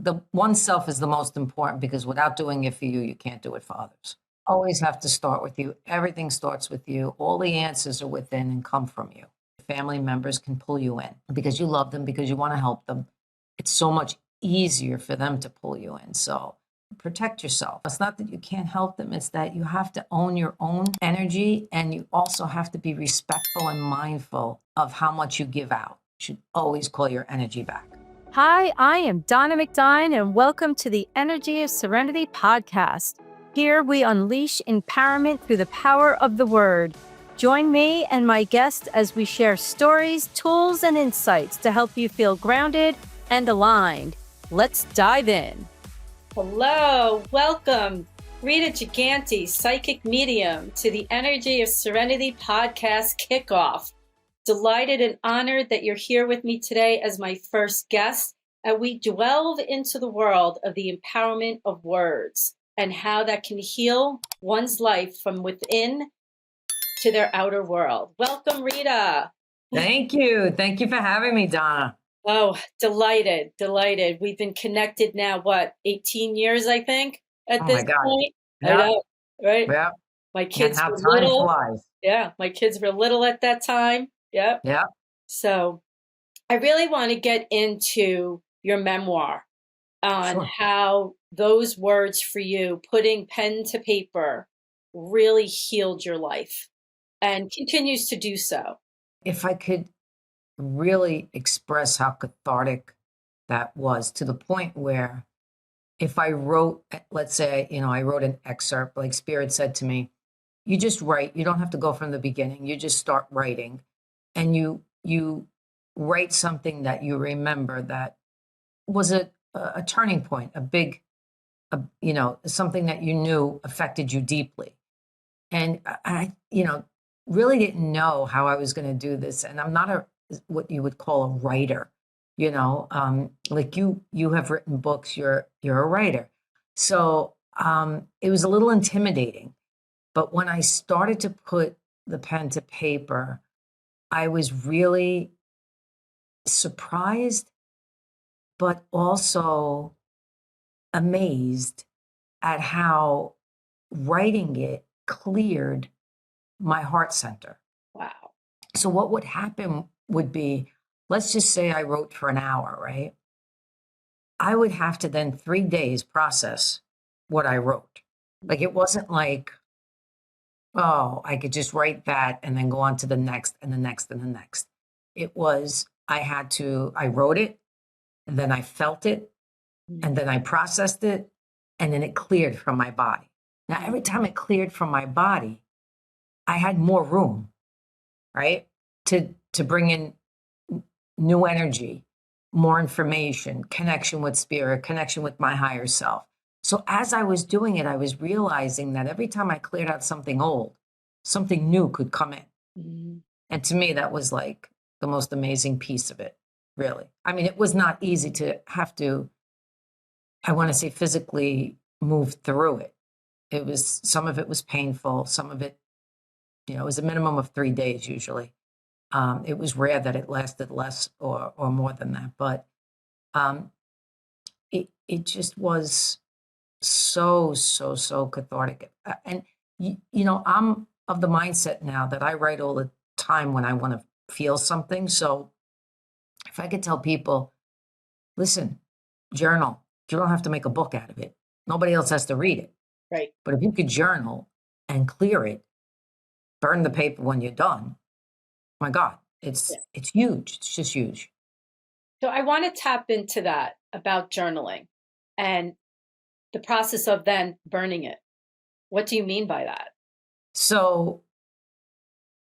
the oneself is the most important, because without doing it for you, you can't do it for others. Always have to start with you. Everything starts with you. All the answers are within and come from you. Family members can pull you in because you love them, because you want to help them. It's so much easier for them to pull you in. So protect yourself. It's not that you can't help them. It's that you have to own your own energy, and you also have to be respectful and mindful of how much you give out. You should always call your energy back. Hi, I am Donna McDine, and welcome to the Energy of Serenity podcast. Here we unleash empowerment through the power of the word. Join me and my guests as we share stories, tools, and insights to help you feel grounded and aligned. Let's dive in. Hello, welcome, Rita Gigante, psychic medium, to the Energy of Serenity podcast kickoff. Delighted and honored that you're here with me today as my first guest, and we delve into the world of the empowerment of words and how that can heal one's life from within to their outer world. Welcome, Rita. Thank you. Thank you for having me, Donna. Oh, delighted. We've been connected now, 18 years, I think, at this point. Yeah. I know, right? Yeah. My kids were little. Time flies. Yeah, my kids were little at that time. Yep. Yeah. So I really want to get into your memoir on how those words for you, putting pen to paper, really healed your life and continues to do so. If I could really express how cathartic that was, to the point where if I wrote, let's say, I wrote an excerpt, like Spirit said to me, you just write. You don't have to go from the beginning. You just start writing, and you write something that you remember that was a turning point, a big, something that you knew affected you deeply. And I really didn't know how I was going to do this. And I'm not what you would call a writer, like you have written books, you're a writer. So it was a little intimidating. But when I started to put the pen to paper, I was really surprised, but also amazed at how writing it cleared my heart center. Wow. So what would happen would be, let's just say I wrote for an hour, right? I would have to then 3 days process what I wrote. Like, it wasn't like, oh, I could just write that and then go on to the next and the next and the next. It was, I wrote it, and then I felt it, and then I processed it, and then it cleared from my body. Now, every time it cleared from my body, I had more room, right? To bring in new energy, more information, connection with spirit, connection with my higher self. So as I was doing it, I was realizing that every time I cleared out something old, something new could come in. Mm-hmm. And to me, that was like the most amazing piece of it, really. I mean, it was not easy to have to, I want to say, physically move through it. Some of it was painful. Some of it, it was a minimum of 3 days usually. It was rare that it lasted less or more than that, but it just was so cathartic. And I'm of the mindset now that I write all the time when I want to feel something. So if I could tell people, listen, journal. You don't have to make a book out of it. Nobody else has to read it. Right. But if you could journal and clear it, burn the paper when you're done, my God, it's huge. It's just huge. So I want to tap into that about journaling and the process of then burning it. What do you mean by that? So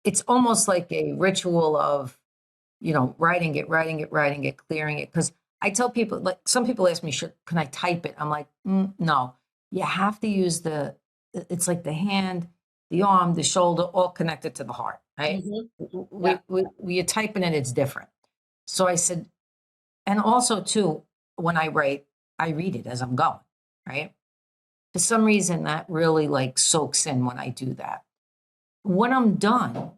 it's almost like a ritual of, writing it, clearing it. Because I tell people, like, some people ask me, can I type it? I'm like, no. You have to use it's like the hand, the arm, the shoulder, all connected to the heart, right? Mm-hmm. You're typing it, it's different. So I said, and also too, when I write, I read it as I'm going, right? For some reason, that really like soaks in when I do that. When I'm done,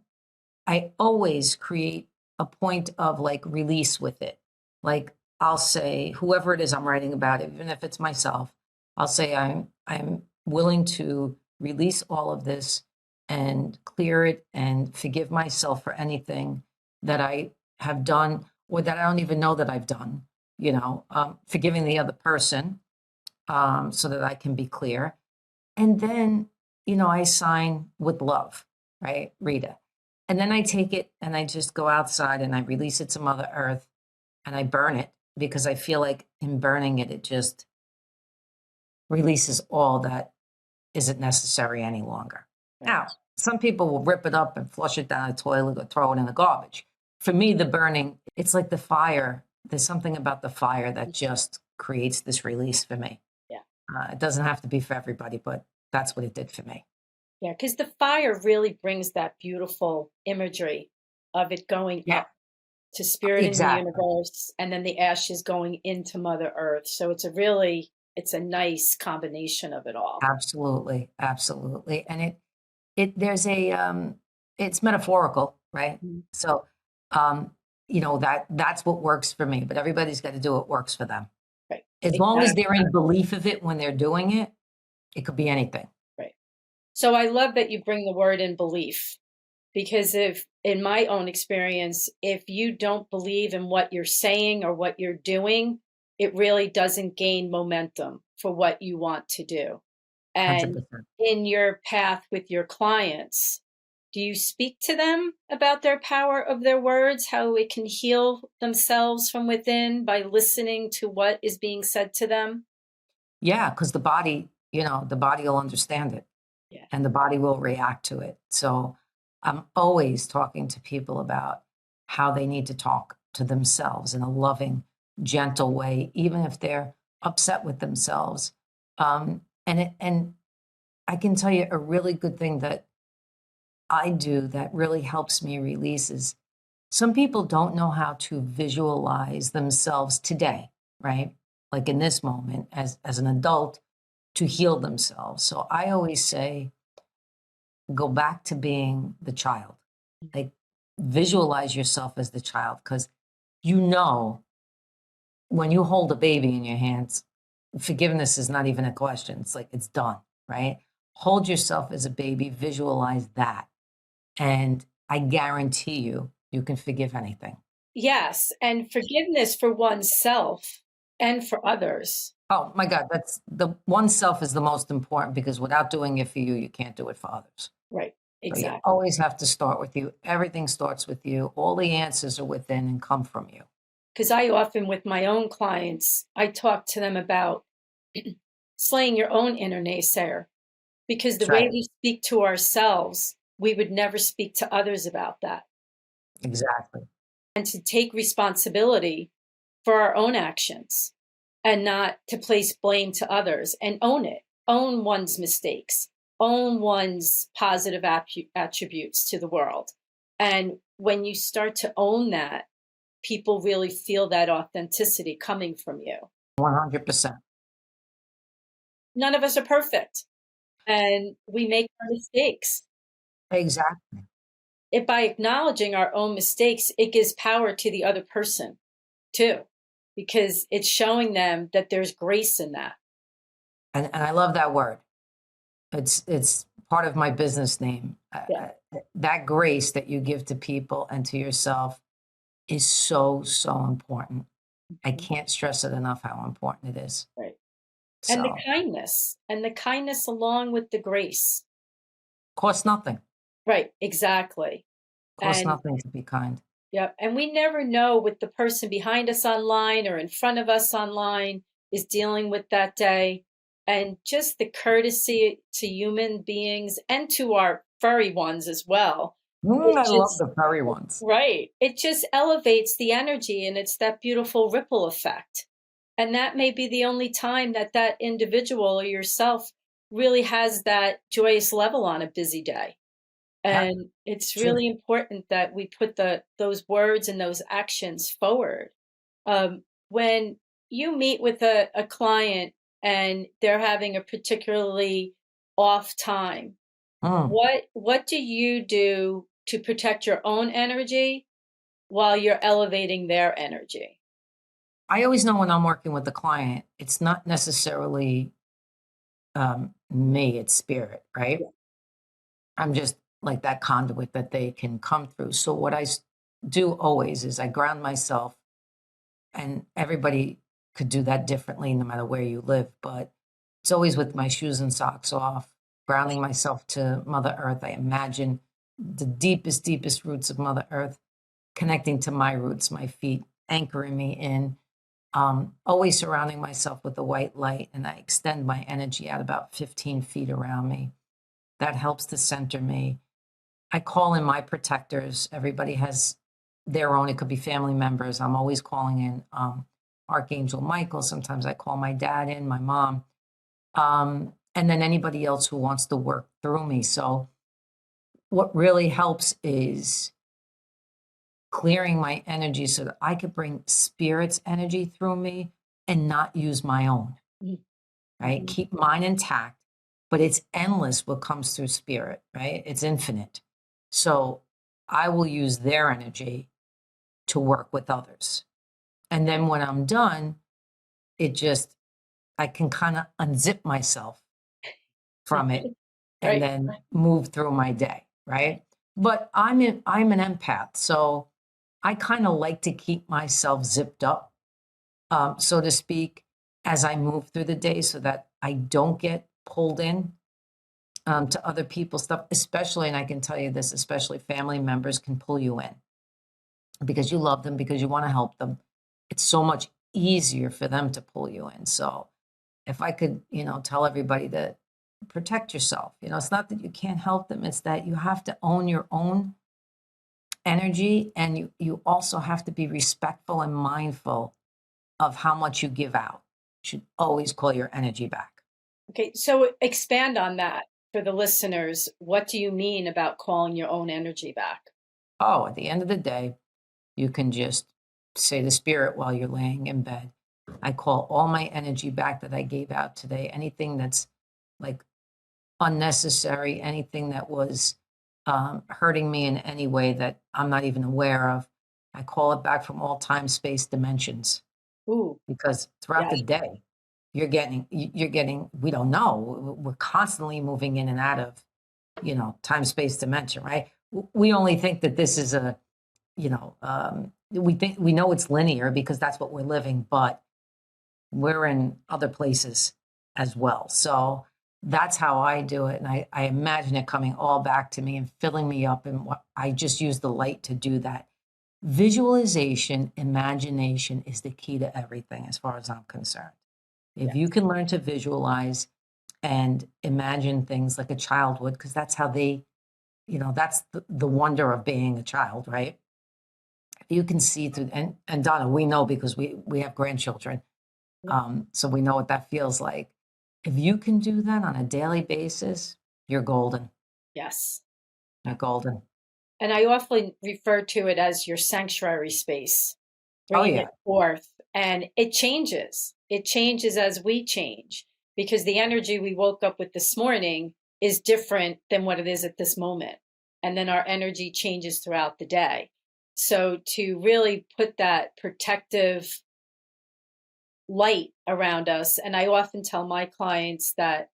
I always create a point of like release with it. Like I'll say, whoever it is I'm writing about, even if it's myself, I'll say I'm willing to release all of this and clear it and forgive myself for anything that I have done or that I don't even know that I've done. Forgiving the other person, so that I can be clear. And then, I sign with love, right, Rita? And then I take it and I just go outside and I release it to Mother Earth and I burn it because I feel like in burning it, it just releases all that isn't necessary any longer. Right. Now, some people will rip it up and flush it down the toilet or throw it in the garbage. For me, the burning, it's like the fire. There's something about the fire that just creates this release for me. Yeah. It doesn't have to be for everybody, but that's what it did for me. Yeah, because the fire really brings that beautiful imagery of it going Yeah. up to spirit Exactly. in the universe, and then the ashes going into Mother Earth. So it's a nice combination of it all. Absolutely. Absolutely. And there's it's metaphorical, right? Mhm. So, that's what works for me, but everybody's got to do what works for them. Right. As long as Exactly. they're in belief of it when they're doing it, it could be anything. Right. So I love that you bring the word in belief, because if, in my own experience, if you don't believe in what you're saying or what you're doing, it really doesn't gain momentum for what you want to do. And 100%. in your path with your clients, do you speak to them about their power of their words, how it can heal themselves from within by listening to what is being said to them? Yeah, because the body will understand it Yeah. and the body will react to it. So I'm always talking to people about how they need to talk to themselves in a loving, gentle way, even if they're upset with themselves. And I can tell you a really good thing that I do that really helps me release is some people don't know how to visualize themselves today, right? Like in this moment as an adult to heal themselves. So I always say, go back to being the child. Like visualize yourself as the child because you know when you hold a baby in your hands, forgiveness is not even a question. It's like it's done, right? Hold yourself as a baby, visualize that. And I guarantee you can forgive anything. Yes, and forgiveness for oneself and for others. Oh my God, that's the oneself is the most important because without doing it for you, you can't do it for others. Right, So you exactly. always have to start with you. Everything starts with you. All the answers are within and come from you. Because I often, with my own clients, I talk to them about slaying your own inner naysayer, because the That's way right. we speak to ourselves, we would never speak to others about that. Exactly. And to take responsibility for our own actions and not to place blame to others and own it, own one's mistakes, own one's positive attributes to the world. And when you start to own that, people really feel that authenticity coming from you. 100%. None of us are perfect and we make our mistakes. Exactly. If by acknowledging our own mistakes, it gives power to the other person too, because it's showing them that there's grace in that. And I love that word. It's part of my business name. Yeah. That grace that you give to people and to yourself is so, so important. I can't stress it enough how important it is. Right. And So, the kindness along with the grace. costs nothing. Right, exactly. Costs And nothing to be kind. yeah, and we never know what the person behind us online or in front of us online is dealing with that day. And just the courtesy to human beings and to our furry ones as well. It I love just, the furry ones. right. It just elevates the energy, and it's that beautiful ripple effect. And that may be the only time that that individual or yourself really has that joyous level on a busy day. Yeah, And it's true. really important that we put those words and those actions forward. When you meet with a client and they're having a particularly off time, Mm. what do you do to protect your own energy while you're elevating their energy? I always know when I'm working with the client, it's not necessarily me, it's spirit, right? Yeah. I'm just like that conduit that they can come through. So what do always is I ground myself, and everybody could do that differently no matter where you live, but it's always with my shoes and socks off, grounding myself to Mother Earth. I imagine the deepest roots of Mother Earth connecting to my roots, my feet, anchoring me in, always surrounding myself with the white light, and I extend my energy out about 15 feet around me. That helps to center me. I call in my protectors. Everybody has their own. It could be family members. I'm always calling in Archangel Michael. Sometimes I call my dad in, my mom, and then anybody else who wants to work through me. So what really helps is clearing my energy so that I could bring spirit's energy through me and not use my own, right? Mhm. Keep mine intact, but it's endless what comes through spirit, right? It's infinite. So I will use their energy to work with others. And then when I'm done, I can kind of unzip myself from it and Right. then move through my day, right? But I'm an empath, so I kind of like to keep myself zipped up, so to speak, as I move through the day so that I don't get pulled in to other people's stuff, especially, and I can tell you this, especially family members can pull you in because you love them, because you want to help them. It's so much easier for them to pull you in. So if I could, tell everybody to protect yourself, it's not that you can't help them, it's that you have to own your own energy, and you also have to be respectful and mindful of how much you give out. You should always call your energy back. Okay, so expand on that for the listeners. What do you mean about calling your own energy back? Oh, at the end of the day, you can just say to spirit while you're laying in bed, I call all my energy back that I gave out today. Anything that's like unnecessary, anything that was hurting me in any way that I'm not even aware of, I call it back from all time, space, dimensions. Ooh, Because throughout the yes. day, you're getting, we don't know. We're constantly moving in and out of, time, space, dimension, right? We only think that this is we know it's linear because that's what we're living, but we're in other places as well. So that's how I do it. And I imagine it coming all back to me and filling me up. And I just use the light to do that. Visualization, imagination is the key to everything as far as I'm concerned. Yeah. If you can learn to visualize and imagine things like a child would, because that's how that's the wonder of being a child, right? If you can see through, and Donna, we know because we have grandchildren, so we know what that feels like. If you can do that on a daily basis, you're golden. Yes. You're golden. And I often refer to it as your sanctuary space, Oh bringing yeah, it forth. And it changes. It changes as we change because the energy we woke up with this morning is different than what it is at this moment. And then our energy changes throughout the day. So to really put that protective light around us, and I often tell my clients that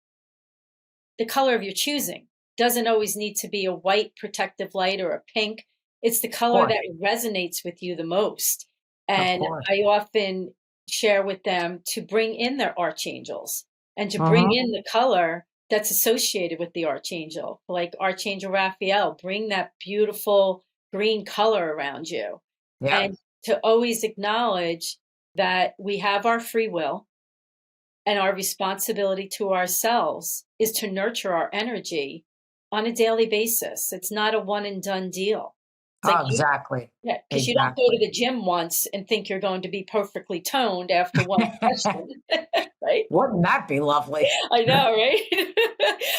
the color of your choosing doesn't always need to be a white protective light or a pink. It's the of color course, that resonates with you the most. of And course. I often share with them to bring in their archangels and to bring Mm-hmm. in the color that's associated with the archangel, like Archangel Raphael, bring that beautiful green color around you. Yeah. And to always acknowledge that we have our free will, and our responsibility to ourselves is to nurture our energy on a daily basis. It's not a one and done deal. It's like Oh, exactly. yeah, because you don't go to Exactly. the gym once and think you're going to be perfectly toned after one session, right? Wouldn't that be lovely? I know, right?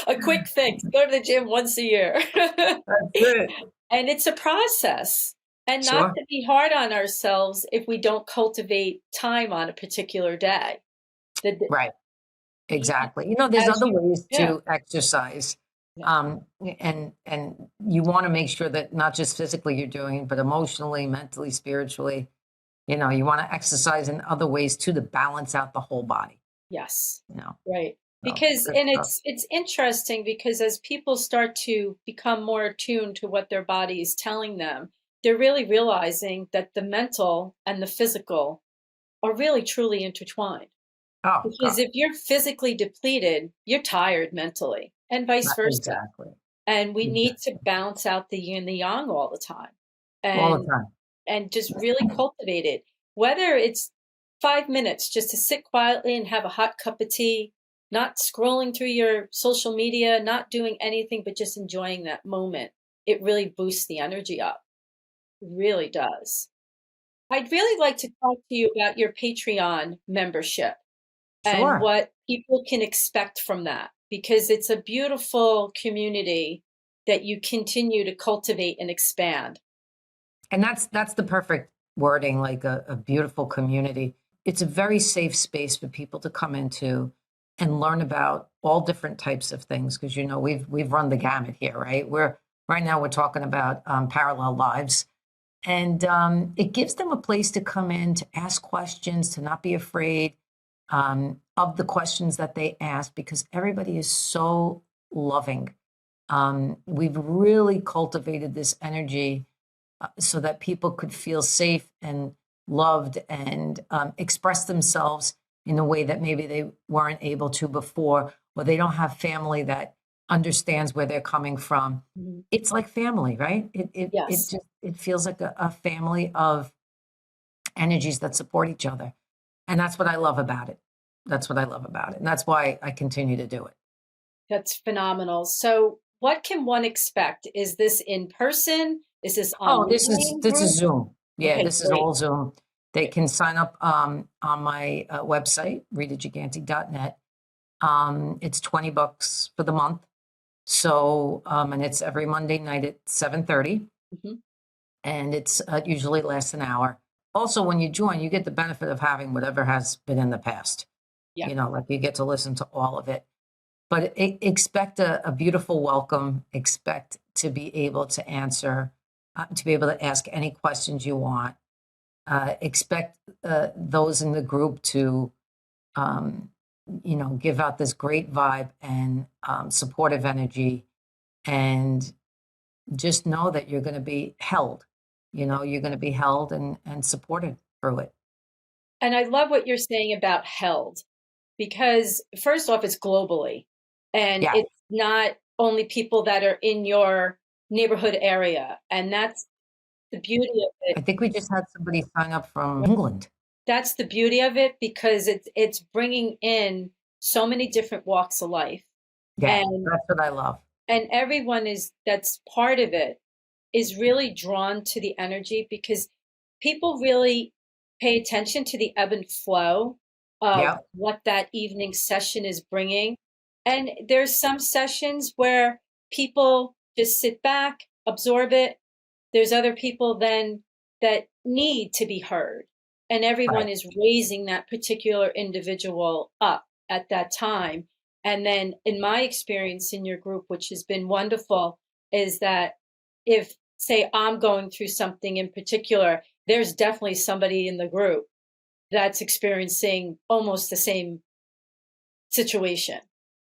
A quick fix, go to the gym once a year. That's it. And it's a process. And not Sure. to be hard on ourselves if we don't cultivate time on a particular day. The, Right. Exactly. There's as other you, ways yeah. to exercise. Yeah. And you want to make sure that not just physically you're doing, but emotionally, mentally, spiritually. You want to exercise in other ways too to balance out the whole body, Yes. you know. Right. So Because good and stuff. it's interesting because as people start to become more attuned to what their body is telling them, they're really realizing that the mental and the physical are really truly intertwined. Oh Because God. if you're physically depleted, you're tired mentally, and vice versa. Exactly. And we need to Exactly. balance out the yin and the yang all the time. All the And time. just really cultivate it. Whether it's 5 minutes just to sit quietly and have a hot cup of tea, not scrolling through your social media, not doing anything, but just enjoying that moment. It really boosts the energy up. It really does. I'd really like to talk to you about your Patreon membership and Sure. what people can expect from that because it's a beautiful community that you continue to cultivate and expand. And that's the perfect wording, like a beautiful community. It's a very safe space for people to come into and learn about all different types of things because we've run the gamut here, right? We're right now we're talking about parallel lives, and it gives them a place to come in to ask questions, to not be afraid of the questions that they ask because everybody is so loving. We've really cultivated this energy so that people could feel safe and loved and express themselves in a way that maybe they weren't able to before, or they don't have family that understands where they're coming from. Mhm. It's like family, right? It Yes. just it feels like a family of energies that support each other, and that's what I love about it. That's what I love about it, and that's why I continue to do it. That's phenomenal. So, what can one expect? Is this in person? Is this Oh, this is online this group? is Zoom. Yeah, Okay, this is great. all Zoom. They Great. can sign up on my website, ritagigante.net. It's $20 for the month. So, and it's every Monday night at 7:30, Mhm. and it's usually lasts an hour. Also, when you join, you get the benefit of having whatever has been in the past. Yeah. Like you get to listen to all of it. But expect a beautiful welcome. Expect to be able to answer, to be able to ask any questions you want. Expect those in the group to, um, give out this great vibe and supportive energy. And just know that you're going to be held. You're going to be held and supported through it. And I love what you're saying about held because, first off, it's globally and Yeah. it's not only people that are in your neighborhood area. And that's the beauty of it. I think we just had somebody sign up from England. That's the beauty of it because it's bringing in so many different walks of life. Yeah, And that's what I love. everyone is that's part of it is really drawn to the energy because people really pay attention to the ebb and flow of Yep. what that evening session is bringing. And there's some sessions where people just sit back, absorb it. There's other people then that need to be heard. And everyone Right. is raising that particular individual up at that time. And then, in my experience in your group, which has been wonderful, is that if, say, I'm going through something in particular, there's definitely somebody in the group that's experiencing almost the same situation.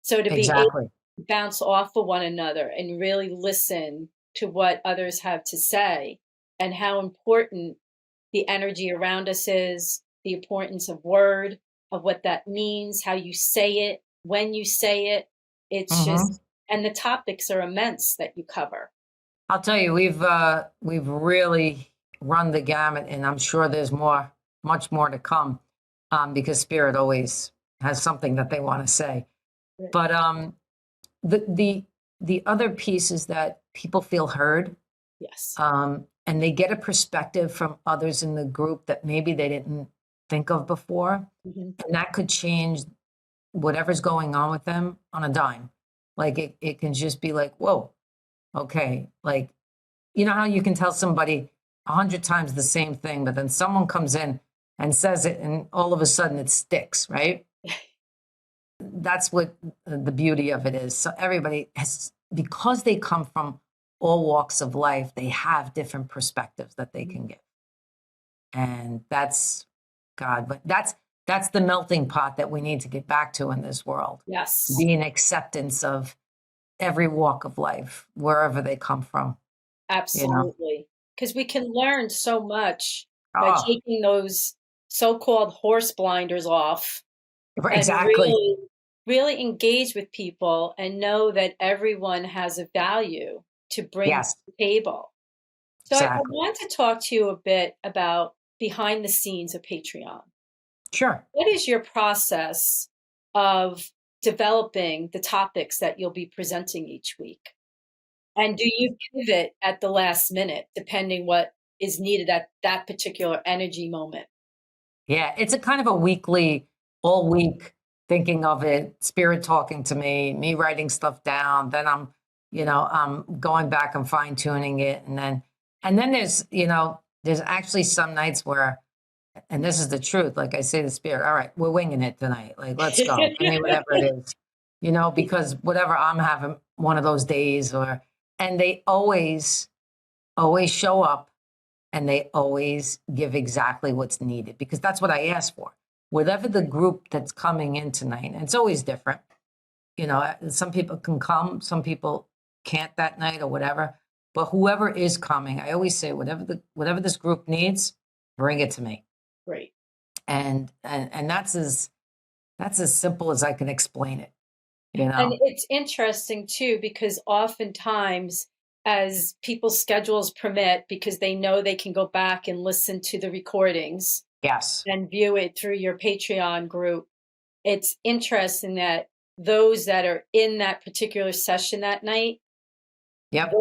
So to be able Exactly. to bounce off of one another and really listen to what others have to say and how important the energy around us is, the importance of word, of what that means, how you say it, when you say it. It's Hmm. just, and the topics are immense that you cover. I'll tell you, we've really run the gamut, and I'm sure there's much more to come, because Spirit always has something that they want to say. Right. But the other piece is that people feel heard, Yes. and they get a perspective from others in the group that maybe they didn't think of before, Hmm. and that could change whatever's going on with them on a dime. Like it can just be like, whoa, okay, like how you can tell somebody 100 times the same thing, but then someone comes in and says it, and all of a sudden it sticks, right? That's what the beauty of it is. So everybody has, because they come from all walks of life, they have different perspectives that they can give. And that's God, but that's the melting pot that we need to get back to in this world. To Yes, be an acceptance of every walk of life, wherever they come from, you know? absolutely. Because we can learn so much by Oh, taking those so-called horse blinders off and exactly. really engage with people and know that everyone has a value to bring to Yes, the table. So I exactly. want to talk to you a bit about behind the scenes of Patreon. Sure. What is your process of developing the topics that you'll be presenting each week? And do you pivot at the last minute, depending what is needed at that particular energy moment? Yeah, it's a kind of a weekly, all week thinking of it, spirit talking to me writing stuff down. Then I'm going back and fine tuning it, and then there's actually some nights where, and this is the truth, like I say to spirit, all right, we're winging it tonight. Like, let's go, give me whatever it is, because whatever I'm having one of those days, and they always show up and they always give exactly what's needed because that's what I asked for. Whatever the group that's coming in tonight, and it's always different. Some people can come, some people can't that night or whatever. But whoever is coming, I always say, whatever this group needs, bring it to me. Great. And that's as simple as I can explain it. And it's interesting too, because oftentimes, as people's schedules permit, because they know they can go back and listen to the recordings Yes. and view it through your Patreon group, it's interesting that those that are in that particular session that night, Yep.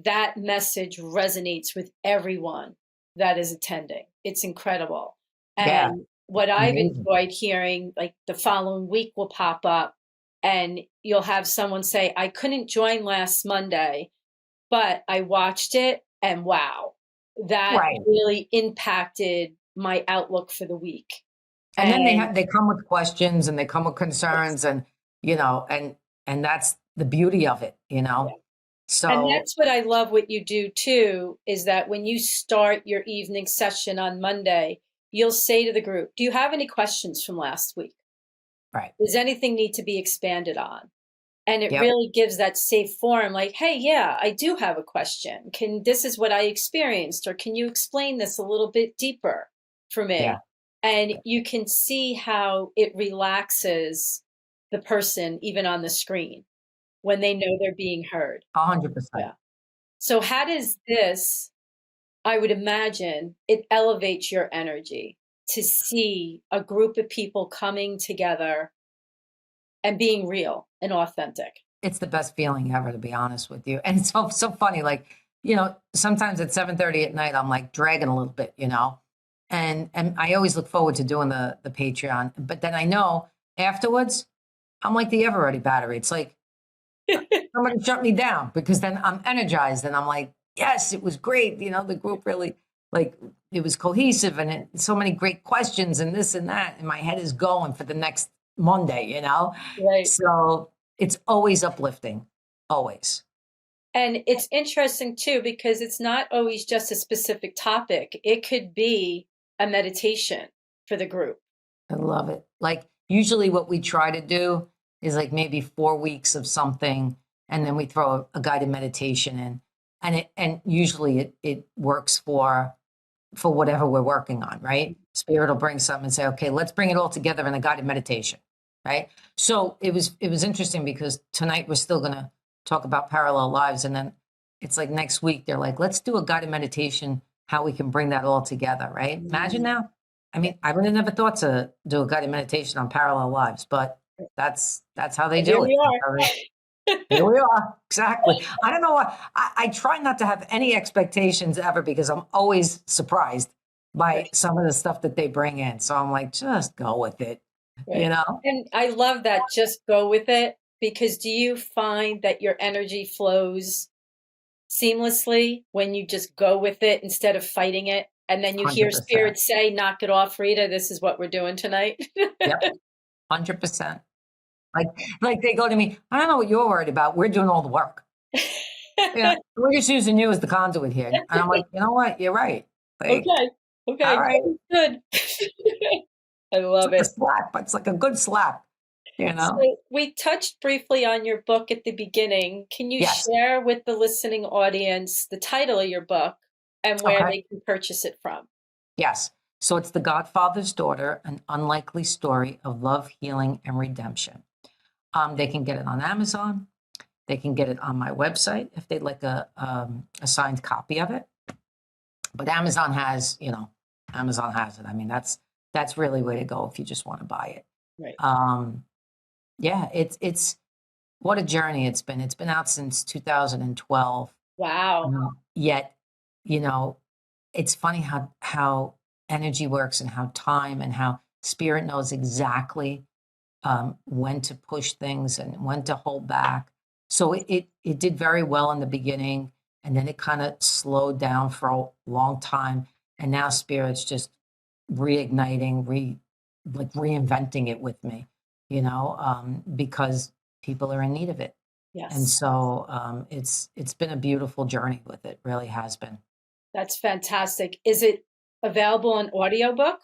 that message resonates with everyone that is attending. It's incredible. Yeah. And what I've Amazing. enjoyed hearing, like the following week will pop up and you'll have someone say, I couldn't join last Monday, but I watched it and wow, that Right. really impacted my outlook for the week. And then And they come with questions and they come with concerns you know, and that's the beauty of it. And So that's what I love what you do too, is that when you start your evening session on Monday, you'll say to the group, do you have any questions from last week? right. Does anything need to be expanded on? And it Yep. really gives that safe forum, like, hey, yeah, I do have a question. This is what I experienced, or can you explain this a little bit deeper for Yeah. me? And you can see how it relaxes the person, even on the screen, when they know they're being heard. 100%. Yeah. So how does this, I would imagine it elevates your energy to see a group of people coming together and being real and authentic. It's the best feeling ever, to be honest with you. And it's so funny. Like, sometimes at 7:30 at night, I'm like dragging a little bit. And I always look forward to doing the Patreon. But then I know afterwards, I'm like the ever ready battery. It's like somebody shut me down because then I'm energized and I'm like, yes, it was great. The group really, like, it was cohesive and so many great questions and this and that. And my head is going for the next Monday. Right. So it's always uplifting, always. And it's interesting too, because it's not always just a specific topic. It could be a meditation for the group. I love it. Like, usually what we try to do is like maybe 4 weeks of something, and then we throw a guided meditation in. And usually it works for whatever we're working on, right? Spirit will bring something and say, okay, let's bring it all together in a guided meditation, right? So it was interesting because tonight we're still going to talk about parallel lives. And then it's like next week, they're like, let's do a guided meditation, how we can bring that all together, right? Imagine now. I mean, I would have never thought to do a guided meditation on parallel lives, but that's how they And here do it. we That's how are. Here we are. Exactly. I don't know what I try not to have any expectations ever because I'm always surprised by Right, some of the stuff that they bring in. So I'm like, just go with it, you right. know? And I love that. Just go with it. Because do you find that your energy flows seamlessly when you just go with it instead of fighting it? And then you hear 100%. spirit say, knock it off, Rita. This is what we're doing tonight. Yep. 100%. Like, they go to me, I don't know what you're worried about. We're doing all the work. We're just using you as the conduit here. And I'm like, you know what? You're right. Like, Okay. Okay, All right. very good. I It's love like a it. slap. It's like a good slap, you know? So we touched briefly on your book at the beginning. Can you Yes. share with the listening audience the title of your book and where Okay. they can purchase it from? Yes. So it's The Godfather's Daughter, an unlikely story of love, healing, and redemption. They can get it on Amazon. They can get it on my website if they'd like a signed copy of it. But Amazon has it. I mean, that's really where to go if you just want to buy it. Right. Yeah, it's what a journey it's been. It's been out since 2012. Wow. Yet, you know, it's funny how energy works and how time and how spirit knows exactly when to push things and when to hold back. So it did very well in the beginning, and then it kind of slowed down for a long time, and now spirit's just reigniting, reinventing it with me, because people are in need of it, and Yes. so it's been a beautiful journey with it. Really has been. That's fantastic. Is it available on audiobook?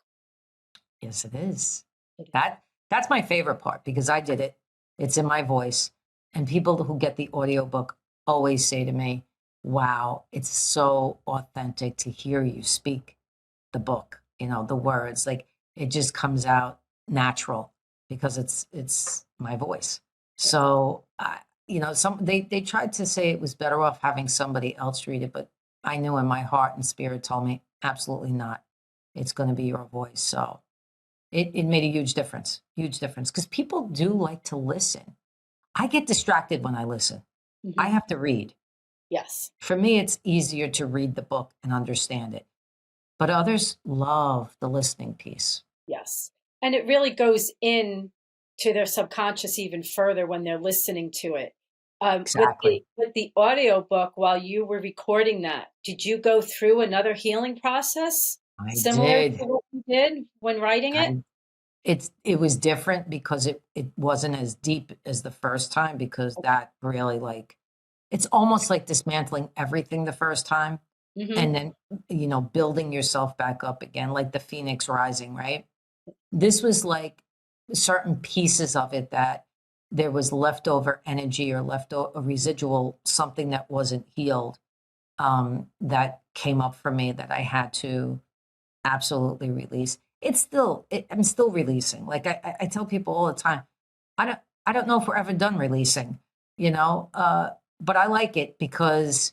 Yes, it is. It is. That's my favorite part because I did it. It's in my voice. And people who get the audiobook always say to me, wow, it's so authentic to hear you speak the book, the words. Like it just comes out natural because it's my voice. So they tried to say it was better off having somebody else read it, but I knew in my heart and spirit told me absolutely not. It's going to be your voice. So it made a huge difference because people do like to listen. I get distracted when I listen. I Mhm. have to read. Yes. For me, it's easier to read the book and understand it. But others love the listening piece. Yes. And it really goes in to their subconscious even further when they're listening to it. With Exactly. the audio book, while you were recording that, did you go through another healing process I similar to did. what you did when writing it? I it was different because it wasn't as deep as the first time because that really it's almost like dismantling everything the first time Hmm. and then building yourself back up again like the phoenix rising, right? This was like certain pieces of it that there was leftover energy or leftover residual something that wasn't healed, that came up for me that I had to absolutely release. I'm still releasing. Like I tell people all the time, I don't know if we're ever done releasing, but I like it because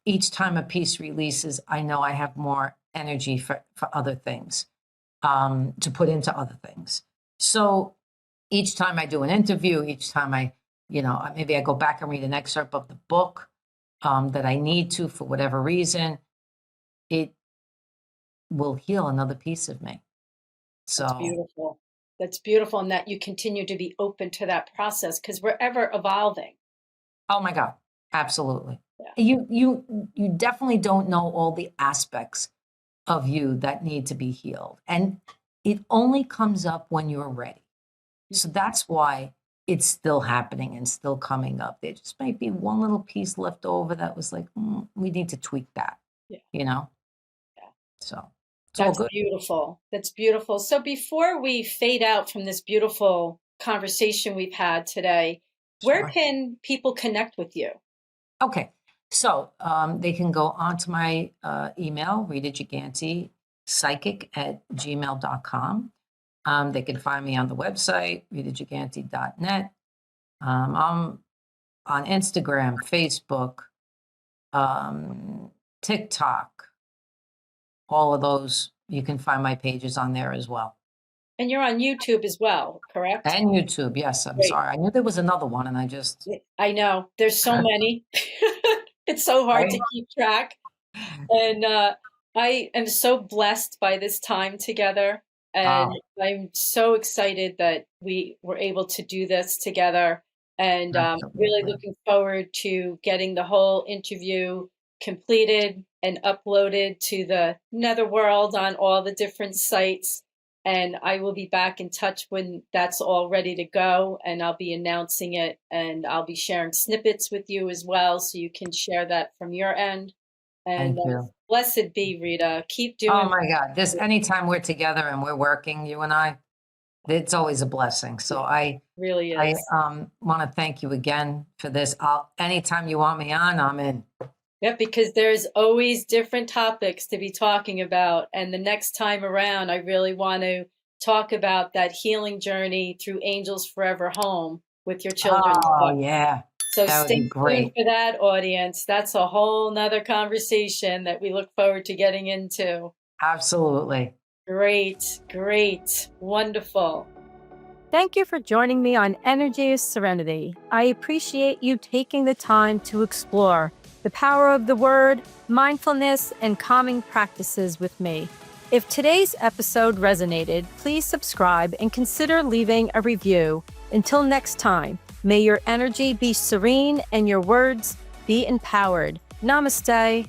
each time a piece releases, I know I have more energy for other things, to put into other things. So each time I do an interview, each time maybe I go back and read an excerpt of the book, that I need to for whatever reason, it will heal another piece of me. That's So, beautiful. That's beautiful. And that you continue to be open to that process because we're ever evolving. oh my God, absolutely. Yeah. You definitely don't know all the aspects of you that need to be healed. And it only comes up when you're ready. So that's why it's still happening and still coming up. There just might be one little piece left over that was like, we need to tweak that, Yeah. you know? Yeah. So it's all That's good. beautiful. That's beautiful. So before we fade out from this beautiful conversation we've had today, where Sure. can people connect with you? Okay. So they can go onto my email, Rita Gigante, psychic@gmail.com. They can find me on the website, ritagigante.net. I'm on Instagram, Facebook, TikTok, all of those. You can find my pages on there as well. And you're on YouTube as well, correct? And YouTube. Yes, I'm Great. sorry. I knew there was another one and I just, I know. There's so many. It's so hard right? to keep track. And I am so blessed by this time together. And Oh, I'm so excited that we were able to do this together. And really absolutely. looking forward to getting the whole interview completed and uploaded to the netherworld on all the different sites. And I will be back in touch when that's all ready to go. And I'll be announcing it and I'll be sharing snippets with you as well. So you can share that from your end. And Thank you. blessed be, Rita. Keep Oh doing my God. This anytime we're together and we're working, you and I, it's always a blessing. So really I is. want to thank you again for this. Anytime you want me on, I'm in. Yeah, because there's always different topics to be talking about. And the next time around, I really want to talk about that healing journey through Angels Forever Home with your children's book. Oh yeah. So That would stay be tuned great. for that, audience. That's a whole nother conversation that we look forward to getting into. Absolutely. Great, great, wonderful. Thank you for joining me on Energy is Serenity. I appreciate you taking the time to explore the power of the word, mindfulness, and calming practices with me. If today's episode resonated, please subscribe and consider leaving a review. Until next time, may your energy be serene and your words be empowered. Namaste.